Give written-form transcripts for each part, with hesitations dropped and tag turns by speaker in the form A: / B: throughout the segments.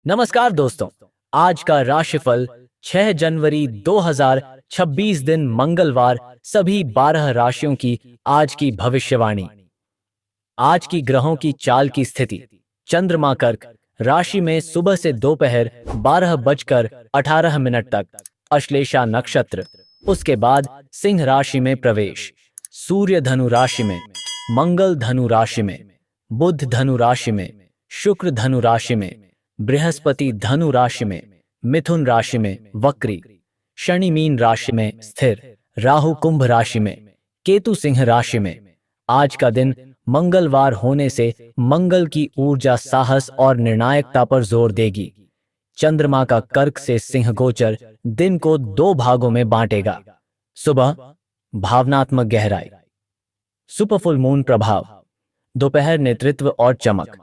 A: नमस्कार दोस्तों। आज का राशिफल 6 जनवरी 2026 दिन मंगलवार सभी 12 राशियों की आज की भविष्यवाणी। आज की ग्रहों की चाल की स्थिति। चंद्रमा कर्क राशि में सुबह से दोपहर 12:18 तक अश्लेषा नक्षत्र, उसके बाद सिंह राशि में प्रवेश। सूर्य धनु राशि में, मंगल धनु राशि में, बुध धनु राशि में, शुक्र धनु राशि में, बृहस्पति धनु राशि में, मिथुन राशि में वक्री, शनि मीन राशि में स्थिर, राहु कुंभ राशि में, केतु सिंह राशि में। आज का दिन मंगलवार होने से मंगल की ऊर्जा साहस और निर्णायकता पर जोर देगी। चंद्रमा का कर्क से सिंह गोचर दिन को 2 भागों में बांटेगा। सुबह भावनात्मक गहराई, सुपरफुल मून प्रभाव, दोपहर नेतृत्व और चमक,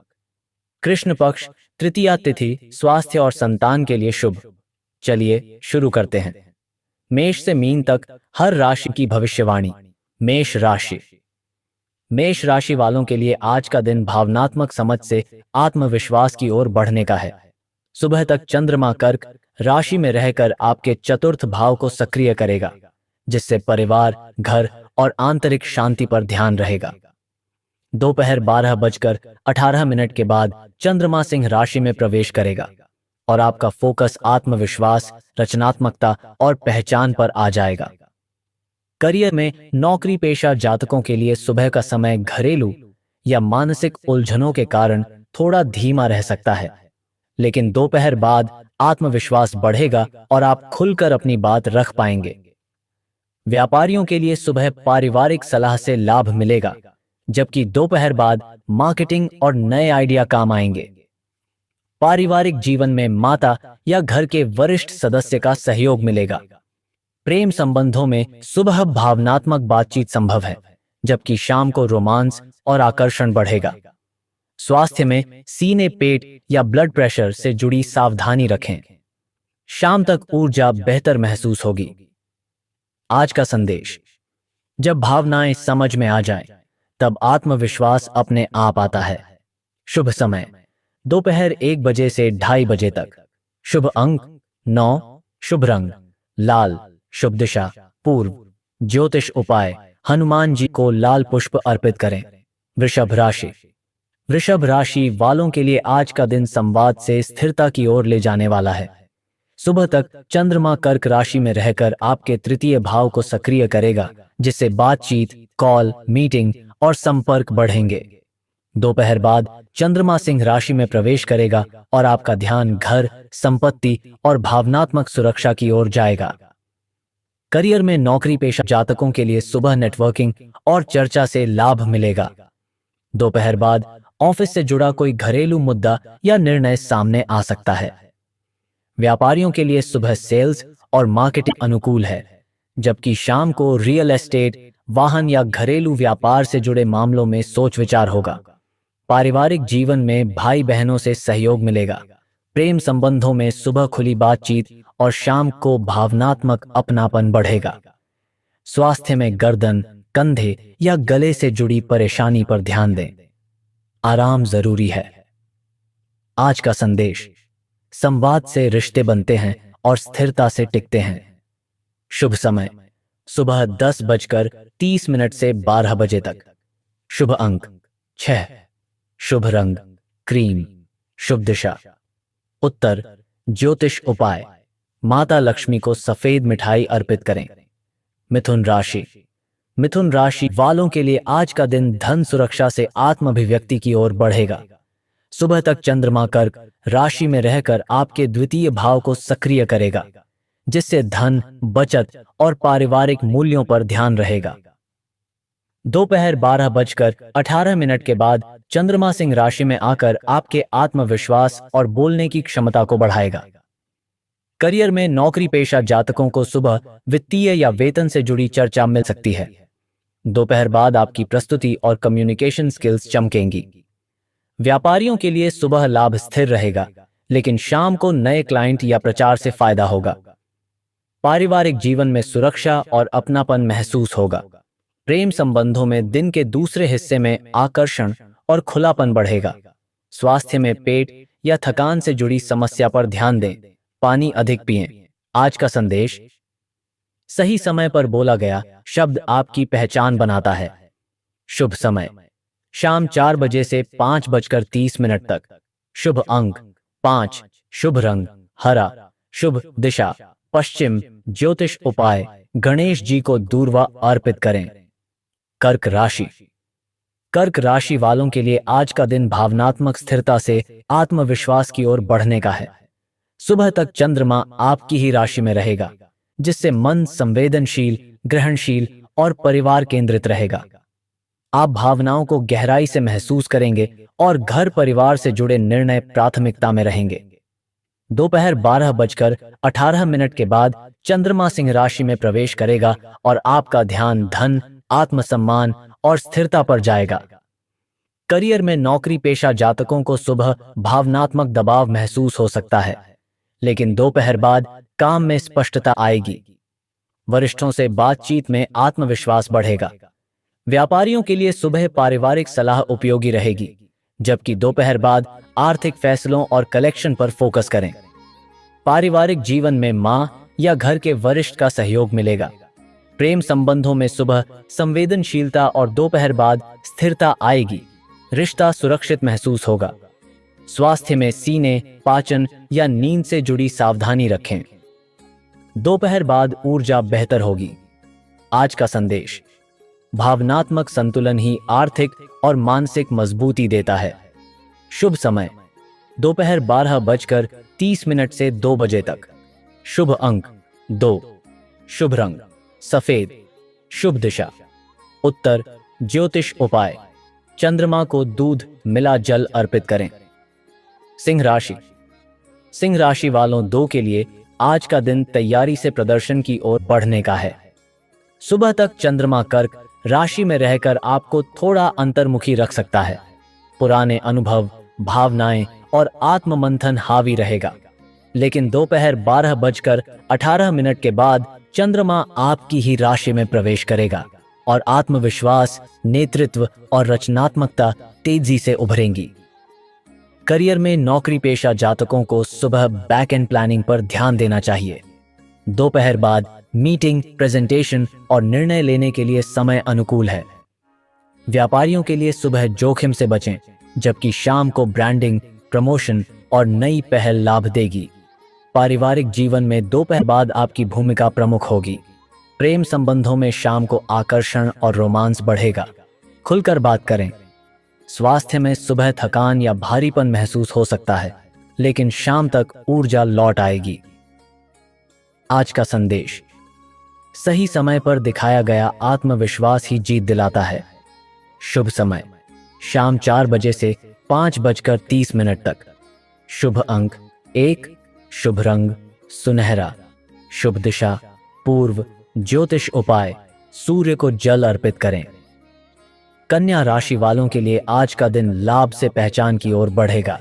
A: कृष्ण पक्ष तृतीया तिथि स्वास्थ्य और संतान के लिए शुभ। चलिए शुरू करते हैं। मेष से मीन तक हर राशि की भविष्यवाणी। मेष राशि। मेष राशि वालों के लिए आज का दिन भावनात्मक समझ से आत्मविश्वास की ओर बढ़ने का है। सुबह तक चंद्रमा कर्क राशि में रहकर आपके चतुर्थ भाव को सक्रिय करेगा, जिससे परिवार, घर और आंतरिक शांति पर ध्यान रहेगा। दोपहर 12:18 के बाद चंद्रमा सिंह राशि में प्रवेश करेगा और आपका फोकस आत्मविश्वास, रचनात्मकता और पहचान पर आ जाएगा। करियर में नौकरी पेशा जातकों के लिए सुबह का समय घरेलू या मानसिक उलझनों के कारण थोड़ा धीमा रह सकता है, लेकिन दोपहर बाद आत्मविश्वास बढ़ेगा और आप खुलकर अपनी बात रख पाएंगे। व्यापारियों के लिए सुबह पारिवारिक सलाह से लाभ मिलेगा, जबकि दोपहर बाद मार्केटिंग और नए आइडिया काम आएंगे। पारिवारिक जीवन में माता या घर के वरिष्ठ सदस्य का सहयोग मिलेगा। प्रेम संबंधों में सुबह भावनात्मक बातचीत संभव है, जबकि शाम को रोमांस और आकर्षण बढ़ेगा। स्वास्थ्य में सीने, पेट या ब्लड प्रेशर से जुड़ी सावधानी रखें। शाम तक ऊर्जा बेहतर महसूस होगी। आज का संदेश। जब भावनाएं समझ में आ जाएं, तब आत्मविश्वास अपने आप आता है। शुभ समय दोपहर 1 बजे से 2:30 बजे तक। शुभ अंक 9। शुभ रंग लाल। शुभ दिशा पूर्व। ज्योतिष उपाय, हनुमान जी को लाल पुष्प अर्पित करें। वृषभ राशि। वृषभ राशि वालों के लिए आज का दिन संवाद से स्थिरता की ओर ले जाने वाला है। सुबह तक चंद्रमा कर्क राशि में रहकर आपके तृतीय भाव को सक्रिय करेगा, जिससे बातचीत, कॉल, मीटिंग और संपर्क बढ़ेंगे। दोपहर बाद चंद्रमा सिंह राशि में प्रवेश करेगा और आपका ध्यान घर, संपत्ति और भावनात्मक सुरक्षा की ओर जाएगा। करियर में नौकरी पेशा जातकों के लिए सुबह नेटवर्किंग और चर्चा से लाभ मिलेगा। दोपहर बाद ऑफिस से जुड़ा कोई घरेलू मुद्दा या निर्णय सामने आ सकता है। व्यापारियों के लिए सुबह सेल्स और मार्केटिंग अनुकूल है, जबकि शाम को रियल एस्टेट, वाहन या घरेलू व्यापार से जुड़े मामलों में सोच विचार होगा। पारिवारिक जीवन में भाई बहनों से सहयोग मिलेगा। प्रेम संबंधों में सुबह खुली बातचीत और शाम को भावनात्मक अपनापन बढ़ेगा। स्वास्थ्य में गर्दन, कंधे या गले से जुड़ी परेशानी पर ध्यान दें। आराम जरूरी है। आज का संदेश। संवाद से रिश्ते बनते हैं और स्थिरता से टिकते हैं। शुभ समय सुबह 10:30 से 12 बजे तक। शुभ अंक 6। शुभ रंग क्रीम। शुभ दिशा उत्तर। ज्योतिष उपाय, माता लक्ष्मी को सफेद मिठाई अर्पित करें। मिथुन राशि। मिथुन राशि वालों के लिए आज का दिन धन सुरक्षा से आत्माभिव्यक्ति की ओर बढ़ेगा। सुबह तक चंद्रमा कर्क राशि में रहकर आपके द्वितीय भाव को सक्रिय करेगा, जिससे धन, बचत और पारिवारिक मूल्यों पर ध्यान रहेगा। दोपहर 12:18 के बाद चंद्रमा सिंह राशि में आकर आपके आत्मविश्वास और बोलने की क्षमता को बढ़ाएगा। करियर में नौकरी पेशा जातकों को सुबह वित्तीय या वेतन से जुड़ी चर्चा मिल सकती है। दोपहर बाद आपकी प्रस्तुति और कम्युनिकेशन स्किल्स चमकेंगी। व्यापारियों के लिए सुबह लाभ स्थिर रहेगा, लेकिन शाम को नए क्लाइंट या प्रचार से फायदा होगा। पारिवारिक जीवन में सुरक्षा और अपनापन महसूस होगा। प्रेम संबंधों में दिन के दूसरे हिस्से में आकर्षण और खुलापन बढ़ेगा। स्वास्थ्य में पेट या थकान से जुड़ी समस्या पर ध्यान दें। पानी अधिक पिएं। आज का संदेश, सही समय पर बोला गया शब्द आपकी पहचान बनाता है। शुभ समय, शाम 4 बजे से 5:30 तक। शुभ अंक 5। शुभ रंग हरा। शुभ दिशा पश्चिम। ज्योतिष उपाय, गणेश जी को दूर्वा अर्पित करें। कर्क राशि। कर्क राशि वालों के लिए आज का दिन भावनात्मक स्थिरता से आत्मविश्वास की ओर बढ़ने का है। सुबह तक चंद्रमा आपकी ही राशि में रहेगा, जिससे मन संवेदनशील, ग्रहणशील और परिवार केंद्रित रहेगा। आप भावनाओं को गहराई से महसूस करेंगे और घर परिवार से जुड़े निर्णय प्राथमिकता में रहेंगे। दोपहर 12:18 के बाद चंद्रमा सिंह राशि में प्रवेश करेगा और आपका ध्यान धन, आत्मसम्मान और स्थिरता पर जाएगा। करियर में नौकरी पेशा जातकों को सुबह भावनात्मक दबाव महसूस हो सकता है, लेकिन दोपहर बाद काम में स्पष्टता आएगी। वरिष्ठों से बातचीत में आत्मविश्वास बढ़ेगा। व्यापारियों के लिए सुबह पारिवारिक सलाह उपयोगी रहेगी, जबकि दोपहर बाद आर्थिक फैसलों और कलेक्शन पर फोकस करें। पारिवारिक जीवन में मां या घर के वरिष्ठ का सहयोग मिलेगा। प्रेम संबंधों में सुबह संवेदनशीलता और दोपहर बाद स्थिरता आएगी। रिश्ता सुरक्षित महसूस होगा। स्वास्थ्य में सीने, पाचन या नींद से जुड़ी सावधानी रखें। दोपहर बाद ऊर्जा बेहतर होगी। आज का संदेश, भावनात्मक संतुलन ही आर्थिक और मानसिक मजबूती देता है। शुभ समय, दोपहर 12:30 से 2 बजे तक। शुभ अंक 2। शुभ रंग सफेद। शुभ दिशा उत्तर। ज्योतिष उपाय, चंद्रमा को दूध मिला जल अर्पित करें। सिंह राशि। सिंह राशि वालों 2 के लिए आज का दिन तैयारी से प्रदर्शन की ओर बढ़ने का है। सुबह तक चंद्रमा कर्क राशि में रहकर आपको थोड़ा अंतर्मुखी रख सकता है। पुराने अनुभव, भावनाएं और आत्ममंथन हावी रहेगा, लेकिन दोपहर 12:18 के बाद चंद्रमा आपकी ही राशि में प्रवेश करेगा और आत्मविश्वास, नेतृत्व और रचनात्मकता तेजी से उभरेंगी। करियर में नौकरी पेशा जातकों को सुबह बैक एंड प्लानिंग पर ध्यान देना चाहिए। दोपहर बाद मीटिंग, प्रेजेंटेशन और निर्णय लेने के लिए समय अनुकूल है। व्यापारियों के लिए सुबह जोखिम से बचें, जबकि शाम को ब्रांडिंग, प्रमोशन और नई पहल लाभ देगी। पारिवारिक जीवन में दोपहर बाद आपकी भूमिका प्रमुख होगी। प्रेम संबंधों में शाम को आकर्षण और रोमांस बढ़ेगा। खुलकर बात करें। स्वास्थ्य में सुबह थकान या भारीपन महसूस हो सकता है, लेकिन शाम तक ऊर्जा लौट आएगी। आज का संदेश, सही समय पर दिखाया गया आत्मविश्वास ही जीत दिलाता है। शुभ समय, शाम 4 बजे से 5:30 तक। शुभ अंक 1। शुभ रंग सुनहरा। शुभ दिशा पूर्व। ज्योतिष उपाय, सूर्य को जल अर्पित करें। कन्या राशि वालों के लिए आज का दिन लाभ से पहचान की ओर बढ़ेगा।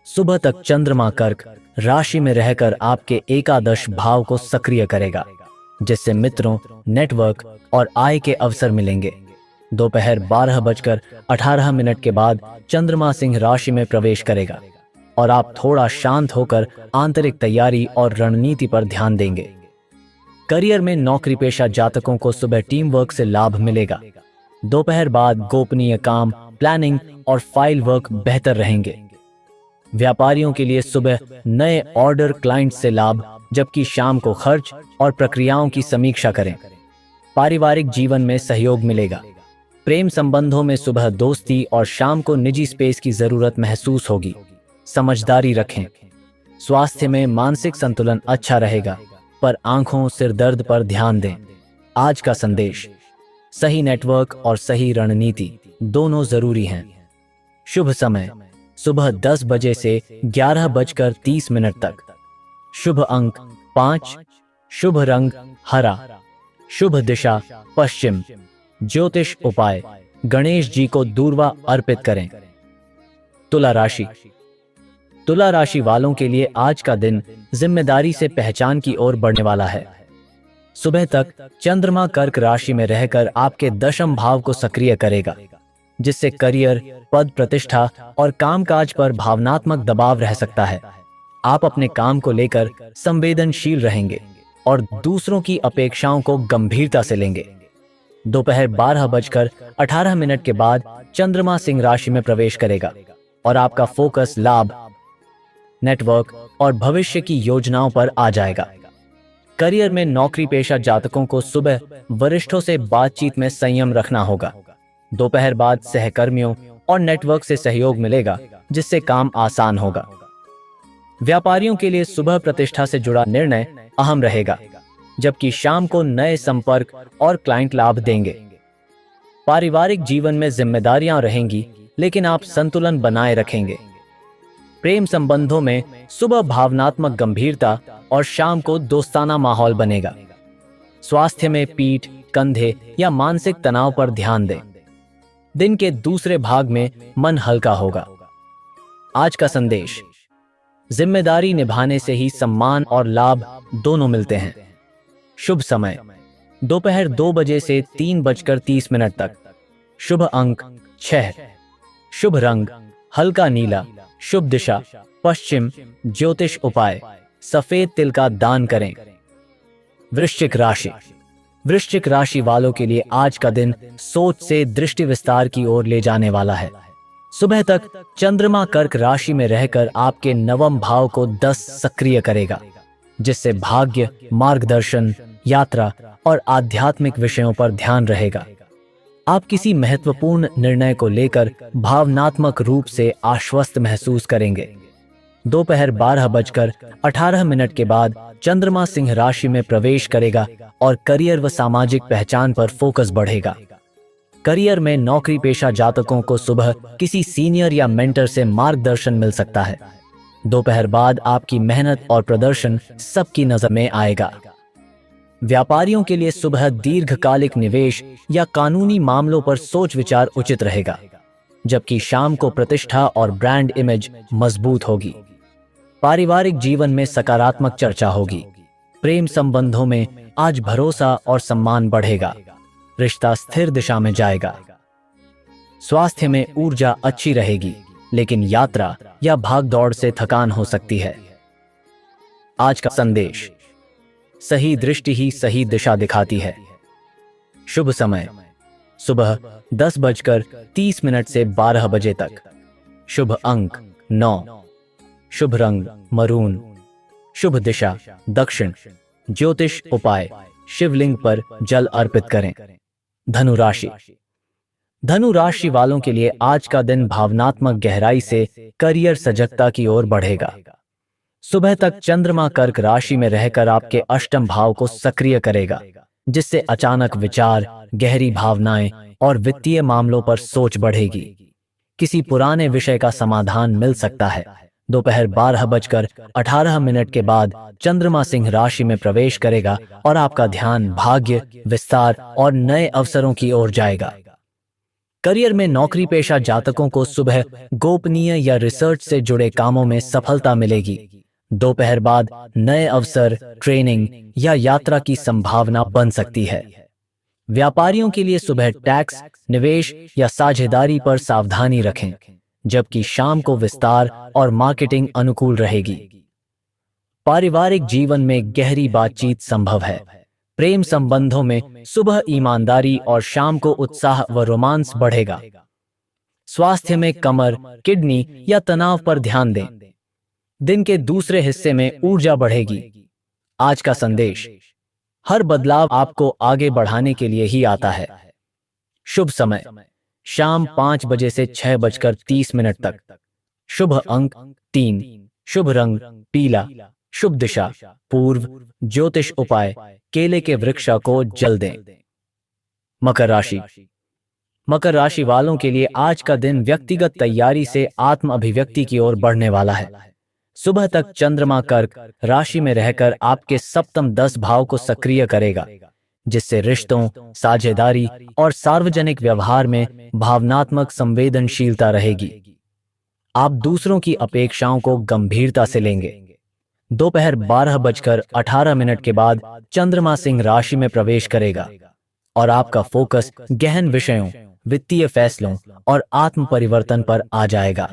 A: सुबह तक चंद्रमा कर्क राशि में रहकर आपके एकादश भाव को सक्रिय करेगा, जिससे मित्रों, नेटवर्क और आय के अवसर मिलेंगे। दोपहर 12:18 के बाद चंद्रमा सिंह राशि में प्रवेश करेगा और आप थोड़ा शांत होकर आंतरिक तैयारी और रणनीति पर ध्यान देंगे। करियर में नौकरी पेशा जातकों को सुबह टीम वर्क से लाभ मिलेगा। दोपहर बाद गोपनीय काम, प्लानिंग और फाइल वर्क बेहतर रहेंगे। व्यापारियों के लिए सुबह नए ऑर्डर, क्लाइंट से लाभ, जबकि शाम को खर्च और प्रक्रियाओं की समीक्षा करें। पारिवारिक जीवन में सहयोग मिलेगा। प्रेम संबंधों में सुबह दोस्ती और शाम को निजी स्पेस की जरूरत महसूस होगी। समझदारी रखें। स्वास्थ्य में मानसिक संतुलन अच्छा रहेगा, पर आंखों, सिर दर्द पर ध्यान दें। आज का संदेश, सही नेटवर्क और सही रणनीति दोनों जरूरी हैं। शुभ समय, सुबह 10 बजे से 11:30 तक। शुभ अंक 5। शुभ रंग हरा। शुभ दिशा पश्चिम। ज्योतिष उपाय, गणेश जी को दूर्वा अर्पित करें। तुला राशि। तुला राशि वालों के लिए आज का दिन जिम्मेदारी से पहचान की ओर बढ़ने वाला है। सुबह तक चंद्रमा कर्क राशि में रहकर आपके दशम भाव को सक्रिय करेगा। जिससे करियर, पद प्रतिष्ठा और कामकाज पर भावनात्मक दबाव रह सकता है। आप अपने काम को लेकर संवेदनशील रहेंगे और दूसरों की अपेक्षाओं को गंभीरता से लेंगे। दोपहर 12:18 के बाद चंद्रमा सिंह राशि में प्रवेश करेगा और आपका फोकस लाभ, नेटवर्क और भविष्य की योजनाओं पर आ जाएगा। करियर में नौकरी पेशा जातकों को सुबह वरिष्ठों से बातचीत में संयम रखना होगा। दोपहर बाद सहकर्मियों और नेटवर्क से सहयोग मिलेगा, जिससे काम आसान होगा। व्यापारियों के लिए सुबह प्रतिष्ठा से जुड़ा निर्णय अहम रहेगा, जबकि शाम को नए संपर्क और क्लाइंट लाभ देंगे। पारिवारिक जीवन में जिम्मेदारियां रहेंगी, लेकिन आप संतुलन बनाए रखेंगे। प्रेम संबंधों में सुबह भावनात्मक गंभीरता और शाम को दोस्ताना माहौल बनेगा। स्वास्थ्य में पीठ, कंधे या मानसिक तनाव पर ध्यान दें। दिन के दूसरे भाग में मन हल्का होगा। आज का संदेश: जिम्मेदारी निभाने से ही सम्मान और लाभ दोनों मिलते हैं। शुभ समय: दोपहर 2 बजे से 3:30 तक। शुभ अंक 6। शुभ रंग हल्का नीला। शुभ दिशा पश्चिम। ज्योतिष उपाय: सफेद तिल का दान करें। वृश्चिक राशि: वृश्चिक राशि वालों के लिए आज का दिन सोच से दृष्टि विस्तार की ओर ले जाने वाला है। सुबह तक चंद्रमा कर्क राशि में रहकर आपके नवम भाव को 10 सक्रिय करेगा, जिससे भाग्य, मार्गदर्शन, यात्रा और आध्यात्मिक विषयों पर ध्यान रहेगा। आप किसी महत्वपूर्ण निर्णय को लेकर भावनात्मक रूप से आश्वस्त महसूस करेंगे। दोपहर 12:18 के बाद चंद्रमा सिंह राशि में प्रवेश करेगा और करियर व सामाजिक पहचान पर फोकस बढ़ेगा। करियर में नौकरी पेशा जातकों को सुबह किसी सीनियर या मेंटर से मार्गदर्शन मिल सकता है। दोपहर बाद आपकी मेहनत और प्रदर्शन सबकी नजर में आएगा। व्यापारियों के लिए सुबह दीर्घकालिक निवेश या कानूनी मामलों पर सोच विचार उचित रहेगा, जबकि शाम को प्रतिष्ठा और ब्रांड इमेज मजबूत होगी। पारिवारिक जीवन में सकारात्मक चर्चा होगी। प्रेम संबंधों में आज भरोसा और सम्मान बढ़ेगा। रिश्ता स्थिर दिशा में जाएगा। स्वास्थ्य में ऊर्जा अच्छी रहेगी, लेकिन यात्रा या भागदौड़ से थकान हो सकती है। आज का संदेश: सही दृष्टि ही सही दिशा दिखाती है। शुभ समय: सुबह 10:30 से 12 बजे तक। शुभ अंक 9। शुभ रंग मरून। शुभ दिशा दक्षिण। ज्योतिष उपाय: शिवलिंग पर जल अर्पित करें। धनु राशि: धनु राशि वालों के लिए आज का दिन भावनात्मक गहराई से करियर सजगता की ओर बढ़ेगा। सुबह तक चंद्रमा कर्क राशि में रहकर आपके अष्टम भाव को सक्रिय करेगा, जिससे अचानक विचार, गहरी भावनाएं और वित्तीय मामलों पर सोच बढ़ेगी। किसी पुराने विषय का समाधान मिल सकता है। दोपहर 12:18 के बाद चंद्रमा सिंह राशि में प्रवेश करेगा और आपका ध्यान भाग्य, विस्तार और नए अवसरों की ओर जाएगा। करियर में नौकरी पेशा जातकों को सुबह गोपनीय या रिसर्च से जुड़े कामों में सफलता मिलेगी। दोपहर बाद नए अवसर, ट्रेनिंग या यात्रा की संभावना बन सकती है। व्यापारियों के लिए सुबह टैक्स, निवेश या साझेदारी पर सावधानी रखें, जबकि शाम को विस्तार और मार्केटिंग अनुकूल रहेगी। पारिवारिक जीवन में गहरी बातचीत संभव है। प्रेम संबंधों में सुबह ईमानदारी और शाम को उत्साह व रोमांस बढ़ेगा। स्वास्थ्य में कमर, किडनी या तनाव पर ध्यान दें। दिन के दूसरे हिस्से में ऊर्जा बढ़ेगी। आज का संदेश: हर बदलाव आपको आगे बढ़ाने के लिए ही आता है। शुभ समय: शाम 5 बजे से 6:30 तक। शुभ अंक 3। शुभ रंग पीला। शुभ दिशा पूर्व। ज्योतिष उपाय: केले के वृक्ष को जल दें। मकर राशि: मकर राशि वालों के लिए आज का दिन व्यक्तिगत तैयारी से आत्म अभिव्यक्ति की ओर बढ़ने वाला है। सुबह तक चंद्रमा कर्क राशि में रहकर आपके सप्तम 10 भाव को सक्रिय करेगा, जिससे रिश्तों, साझेदारी और सार्वजनिक व्यवहार में भावनात्मक संवेदनशीलता रहेगी। आप दूसरों की अपेक्षाओं को गंभीरता से लेंगे। दोपहर 12:18 के बाद चंद्रमा सिंह राशि में प्रवेश करेगा और आपका फोकस गहन विषयों, वित्तीय फैसलों और आत्म परिवर्तन पर आ जाएगा।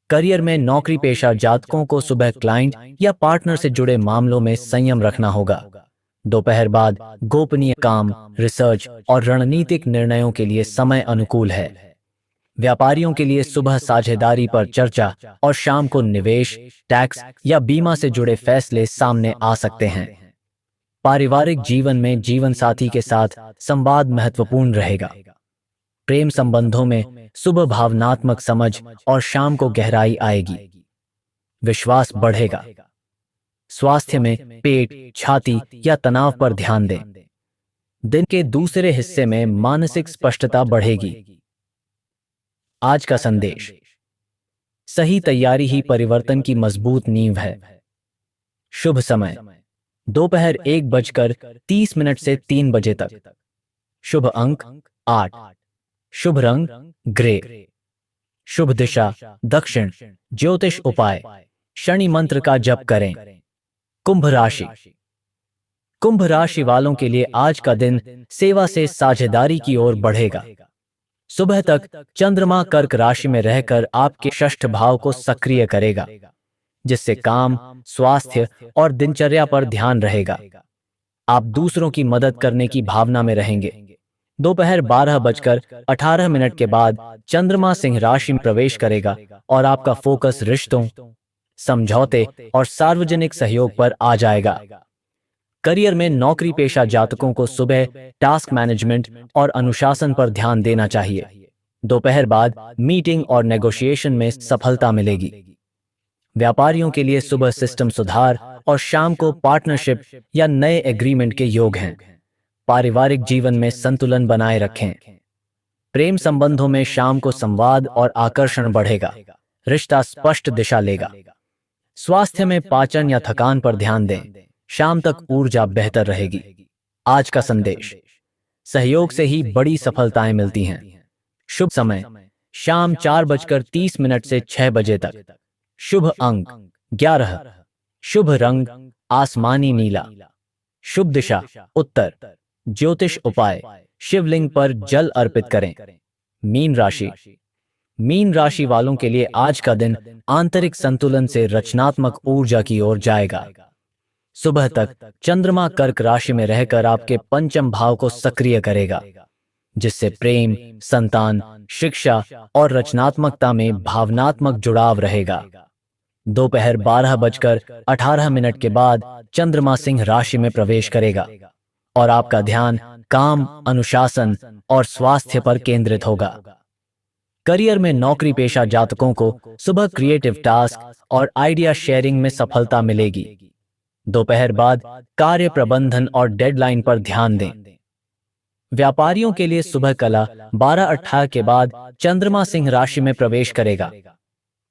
A: करियर में नौकरी पेशा जातकों को सुबह क्लाइंट या पार्टनर से जुड़े मामलों में संयम रखना होगा। दोपहर बाद गोपनीय काम, रिसर्च और रणनीतिक निर्णयों के लिए समय अनुकूल है। व्यापारियों के लिए सुबह साझेदारी पर चर्चा और शाम को निवेश, टैक्स या बीमा से जुड़े फैसले सामने आ सकते हैं। पारिवारिक जीवन में जीवन साथी के साथ संवाद महत्वपूर्ण रहेगा। प्रेम संबंधों में सुबह भावनात्मक समझ और शाम को गहराई आएगी। विश्वास बढ़ेगा। स्वास्थ्य में पेट, छाती या तनाव पर ध्यान दें। दिन के दूसरे हिस्से में मानसिक स्पष्टता बढ़ेगी। आज का संदेश, सही तैयारी ही परिवर्तन की मजबूत नींव है। शुभ समय दोपहर 1:30 से 3 बजे तक। शुभ अंक 8। शुभ रंग ग्रे। शुभ दिशा दक्षिण। ज्योतिष उपाय, शनि मंत्र का जप करें। कुंभ राशि। कुंभ राशि वालों के लिए आज का दिन सेवा से साझेदारी की ओर बढ़ेगा। सुबह तक चंद्रमा कर्क राशि में रहकर आपके षष्ठ भाव को सक्रिय करेगा, जिससे काम, स्वास्थ्य और दिनचर्या पर ध्यान रहेगा। आप दूसरों की मदद करने की भावना में रहेंगे। दोपहर 12:18 के बाद चंद्रमा सिंह राशि में प्रवेश करेगा और आपका फोकस रिश्तों, समझौते और सार्वजनिक सहयोग पर आ जाएगा। करियर में नौकरी पेशा जातकों को सुबह टास्क मैनेजमेंट और अनुशासन पर ध्यान देना चाहिए। दोपहर बाद मीटिंग और नेगोशिएशन में सफलता मिलेगी। व्यापारियों के लिए सुबह सिस्टम सुधार और शाम को पार्टनरशिप या नए एग्रीमेंट के योग हैं। पारिवारिक जीवन में संतुलन बनाए रखें। प्रेम संबंधों में शाम को संवाद और आकर्षण बढ़ेगा। रिश्ता स्पष्ट दिशा लेगा। स्वास्थ्य में पाचन या थकान पर ध्यान दें। शाम तक ऊर्जा बेहतर रहेगी। आज का संदेश, सहयोग से ही बड़ी सफलताएं मिलती हैं। शुभ समय शाम 4:30 से 6 बजे तक। शुभ अंक 11। शुभ रंग आसमानी नीला। शुभ दिशा उत्तर। ज्योतिष उपाय, शिवलिंग पर जल अर्पित करें। मीन राशि। मीन राशि वालों के लिए आज का दिन आंतरिक संतुलन से रचनात्मक ऊर्जा की ओर जाएगा। सुबह तक चंद्रमा कर्क राशि में रहकर आपके पंचम भाव को सक्रिय करेगा, जिससे प्रेम, संतान, शिक्षा और रचनात्मकता में भावनात्मक जुड़ाव रहेगा। दोपहर 12:18 के बाद चंद्रमा सिंह राशि में प्रवेश करेगा और आपका ध्यान काम, अनुशासन और स्वास्थ्य पर केंद्रित होगा। करियर में नौकरी पेशा जातकों को सुबह क्रिएटिव टास्क और आइडिया शेयरिंग में सफलता मिलेगी। दोपहर बाद कार्य प्रबंधन और डेडलाइन पर ध्यान दें। व्यापारियों के लिए सुबह कला 12:18 के बाद चंद्रमा सिंह राशि में प्रवेश करेगा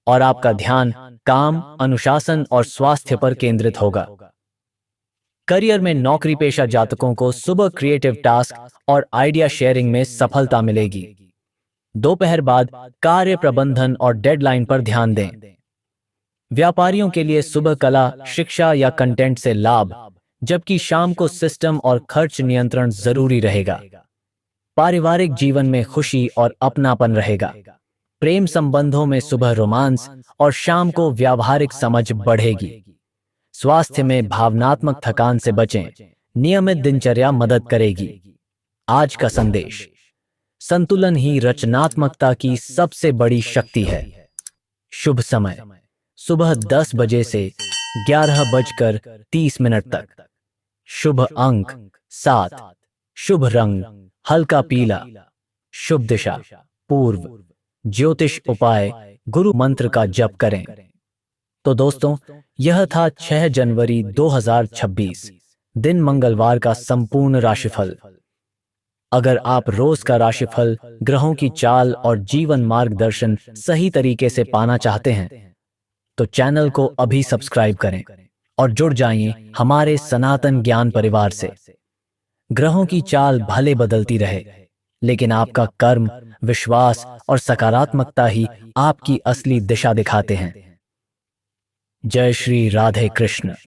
A: और आपका ध्यान काम, अनुशासन और स्वास्थ्य पर केंद्रित होगा। करियर में नौकरी पेशा जातकों को सुबह क्रिएटिव टास्क और आइडिया शेयरिंग में सफलता मिलेगी। दोपहर बाद कार्य प्रबंधन और डेडलाइन पर ध्यान दें। व्यापारियों के लिए सुबह कला, शिक्षा या कंटेंट से लाभ, जबकि शाम को सिस्टम और खर्च नियंत्रण जरूरी रहेगा। पारिवारिक जीवन में खुशी और अपनापन रहेगा। प्रेम संबंधों में सुबह रोमांस और शाम को व्यावहारिक समझ बढ़ेगी। स्वास्थ्य में भावनात्मक थकान से बचें। नियमित दिनचर्या मदद करेगी। आज का संदेश, संतुलन ही रचनात्मकता की सबसे बड़ी शक्ति है। शुभ समय सुबह 10 बजे से 11:30 तक। शुभ अंक 7। शुभ रंग हल्का पीला। शुभ दिशा पूर्व। ज्योतिष उपाय, गुरु मंत्र का जप करें। तो दोस्तों, यह था 6 जनवरी 2026 दिन मंगलवार का संपूर्ण राशिफल। अगर आप रोज का राशिफल, ग्रहों की चाल और जीवन मार्गदर्शन सही तरीके से पाना चाहते हैं तो चैनल को अभी सब्सक्राइब करें और जुड़ जाइए हमारे सनातन ज्ञान परिवार से। ग्रहों की चाल भले बदलती रहे, लेकिन आपका कर्म, विश्वास और सकारात्मकता ही आपकी असली दिशा दिखाते हैं। जय श्री राधे कृष्ण।